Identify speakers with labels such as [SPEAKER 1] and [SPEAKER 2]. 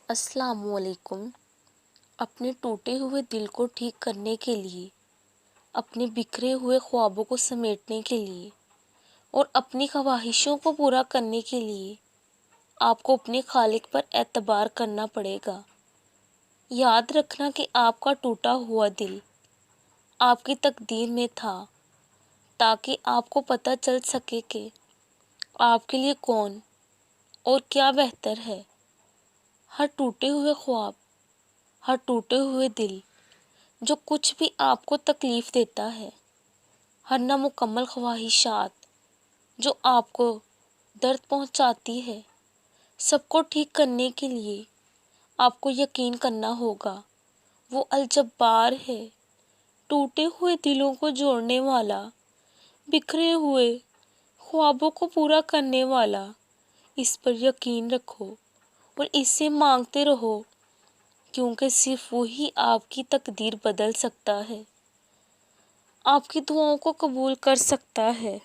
[SPEAKER 1] السلام علیکم۔ اپنے ٹوٹے ہوئے دل کو ٹھیک کرنے کے لیے، اپنے بکھرے ہوئے خوابوں کو سمیٹنے کے لیے اور اپنی خواہشوں کو پورا کرنے کے لیے آپ کو اپنے خالق پر اعتبار کرنا پڑے گا۔ یاد رکھنا کہ آپ کا ٹوٹا ہوا دل آپ کی تقدیر میں تھا، تاکہ آپ کو پتہ چل سکے کہ آپ کے لیے کون اور کیا بہتر ہے۔ ہر ٹوٹے ہوئے خواب، ہر ٹوٹے ہوئے دل جو کچھ بھی آپ کو تکلیف دیتا ہے، ہر نامکمل خواہشات جو آپ کو درد پہنچاتی ہے، سب کو ٹھیک کرنے کے لیے آپ کو یقین کرنا ہوگا وہ الجبار ہے، ٹوٹے ہوئے دلوں کو جوڑنے والا، بکھرے ہوئے خوابوں کو پورا کرنے والا۔ اس پر یقین رکھو اور اس سے مانگتے رہو، کیونکہ صرف وہی آپ کی تقدیر بدل سکتا ہے، آپ کی دعاؤں کو قبول کر سکتا ہے۔